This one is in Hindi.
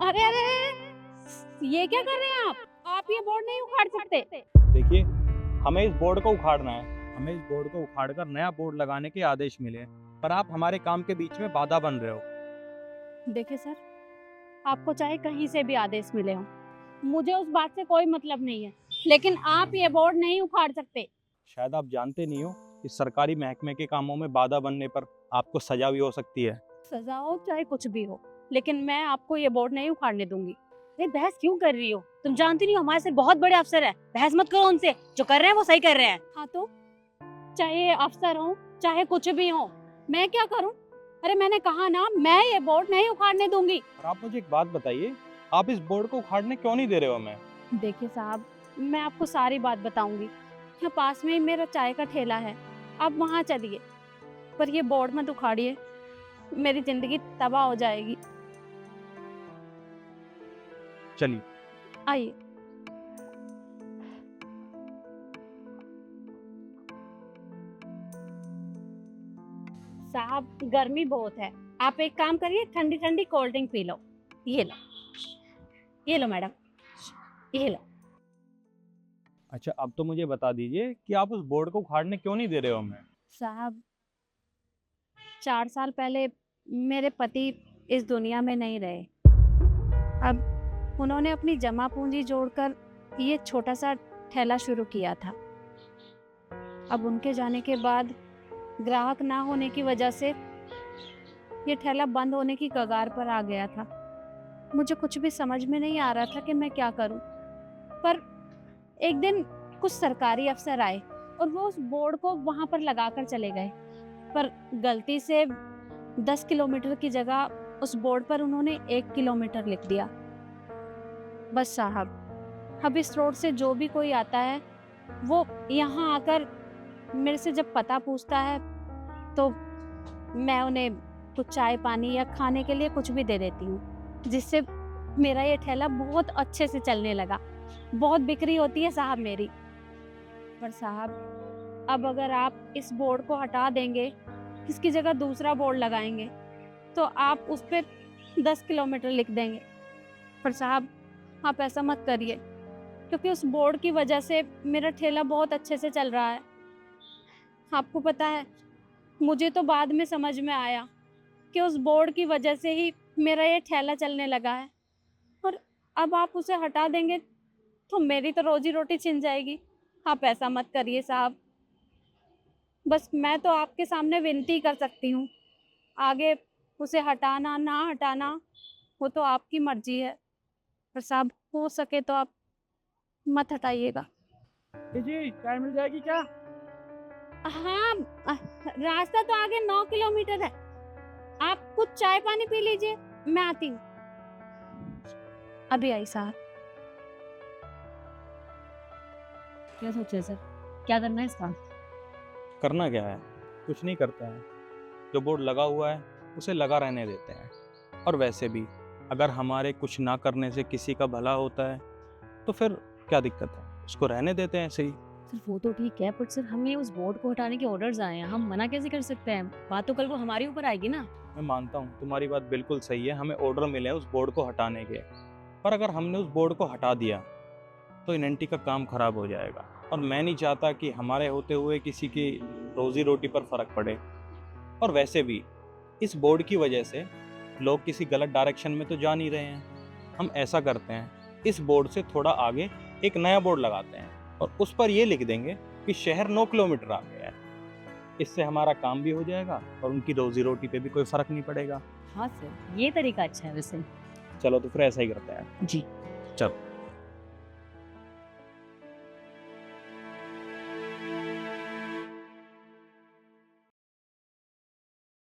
अरे अरे ये क्या कर रहे हैं आप ये बोर्ड नहीं उखाड़ सकते। देखिए, हमें इस बोर्ड को उखाड़ना है। हमें इस बोर्ड को उखाड़कर नया बोर्ड लगाने के आदेश मिले हैं, पर आप हमारे काम के बीच में बाधा बन रहे हो। देखिए सर, आपको चाहे कहीं से भी आदेश मिले हो, मुझे उस बात से कोई मतलब नहीं है, लेकिन आप ये बोर्ड नहीं उखाड़ सकते। शायद आप जानते नहीं हो कि सरकारी महकमे के कामों में बाधा बनने पर आपको सजा भी हो सकती है। सजा हो चाहे कुछ भी हो, लेकिन मैं आपको ये बोर्ड नहीं उखाड़ने दूंगी। ये बहस क्यों कर रही हो? तुम जानती नहीं हो हमारे से बहुत बड़े अफसर है, बहस मत करो उनसे। जो कर रहे हैं वो सही कर रहे हैं। हाँ तो चाहे ये अफसर हो चाहे कुछ भी हो, मैं क्या करूं? अरे मैंने कहा ना, मैं ये बोर्ड नहीं उखाड़ने दूंगी। और आप मुझे एक बात बताइए, आप इस बोर्ड को उखाड़ने क्यों नहीं दे रहे हो हमें? देखिए साहब, मैं आपको सारी बात बताऊंगी। यहाँ पास में ही मेरा चाय का ठेला है, आप वहाँ चलिए, पर ये बोर्ड मत उखाड़िए, मेरी जिंदगी तबाह हो जाएगी। चलिए। आइए। साहब गर्मी बहुत है, आप एक काम करिए, ठंडी ठंडी कोल्ड ड्रिंक पी लो। ये लो, ये लो मैडम, ये लो। अच्छा, अब तो मुझे बता दीजिए कि आप उस बोर्ड को उखाड़ने क्यों नहीं दे रहे हो हमें? साहब 4 साल पहले मेरे पति इस दुनिया में नहीं रहे। अब उन्होंने अपनी जमा पूंजी जोड़कर ये छोटा सा ठेला शुरू किया था। अब उनके जाने के बाद ग्राहक ना होने की वजह से ये ठेला बंद होने की कगार पर आ गया था। मुझे कुछ भी समझ में नहीं आ रहा था कि मैं क्या करूं। पर एक दिन कुछ सरकारी अफसर आए और वो उस बोर्ड को वहां पर लगाकर चले गए, पर गलती से 10 किलोमीटर की जगह उस बोर्ड पर उन्होंने 1 किलोमीटर लिख दिया। बस साहब, अब इस रोड से जो भी कोई आता है वो यहाँ आकर मेरे से जब पता पूछता है तो मैं उन्हें कुछ चाय पानी या खाने के लिए कुछ भी दे देती हूँ, जिससे मेरा ये ठेला बहुत अच्छे से चलने लगा। बहुत बिक्री होती है साहब मेरी। पर साहब, अब अगर आप इस बोर्ड को हटा देंगे, इसकी जगह दूसरा बोर्ड लगाएंगे, तो आप उस पर 10 किलोमीटर लिख देंगे। पर साहब, आप ऐसा मत करिए, क्योंकि उस बोर्ड की वजह से मेरा ठेला बहुत अच्छे से चल रहा है। आपको पता है, मुझे तो बाद में समझ में आया कि उस बोर्ड की वजह से ही मेरा ये ठेला चलने लगा है, और अब आप उसे हटा देंगे तो मेरी तो रोजी रोटी छिन जाएगी। आप ऐसा मत करिए साहब। बस मैं तो आपके सामने विनती कर सकती हूँ, आगे उसे हटाना ना हटाना वो तो आपकी मर्जी है, पर साहब हो सके तो आप मत हटाइएगा। जी, चाय मिल जाएगी क्या? हाँ, रास्ता तो आगे 9 किलोमीटर है, आप कुछ चाय पानी पी लीजिए, मैं आती हूँ। अभी आई साहब। क्या सोचे सर, क्या करना है इसका? करना क्या है? कुछ नहीं करते हैं। जो बोर्ड लगा हुआ है उसे लगा रहने देते हैं। और वैसे भी अगर हमारे कुछ ना करने से किसी का भला होता है तो फिर क्या दिक्कत है, उसको रहने देते हैं ऐसे ही। सर वो तो ठीक है, पर सर हमें उस बोर्ड को हटाने के ऑर्डर्स आए हैं, हम मना कैसे कर सकते हैं? बात तो कल को हमारे ऊपर आएगी ना। मैं मानता हूँ तुम्हारी बात बिल्कुल सही है, हमें ऑर्डर मिले हैं उस बोर्ड को हटाने के। पर अगर हमने उस बोर्ड को हटा दिया तो इनएनटी का काम खराब हो जाएगा, और मैं नहीं चाहता कि हमारे होते हुए किसी की रोजी रोटी पर फर्क पड़े। और वैसे भी इस बोर्ड की वजह से लोग किसी गलत डायरेक्शन में तो जा नहीं रहे हैं। हम ऐसा करते हैं, इस बोर्ड से थोड़ा आगे एक नया बोर्ड लगाते हैं और उस पर ये लिख देंगे कि शहर 9 किलोमीटर आ गया है। इससे हमारा काम भी हो जाएगा और उनकी रोजी रोटी पे भी कोई फर्क नहीं पड़ेगा। हाँ सर, ये तरीका अच्छा है वैसे। चलो तो फिर ऐसा ही करते हैं। जी। चलो।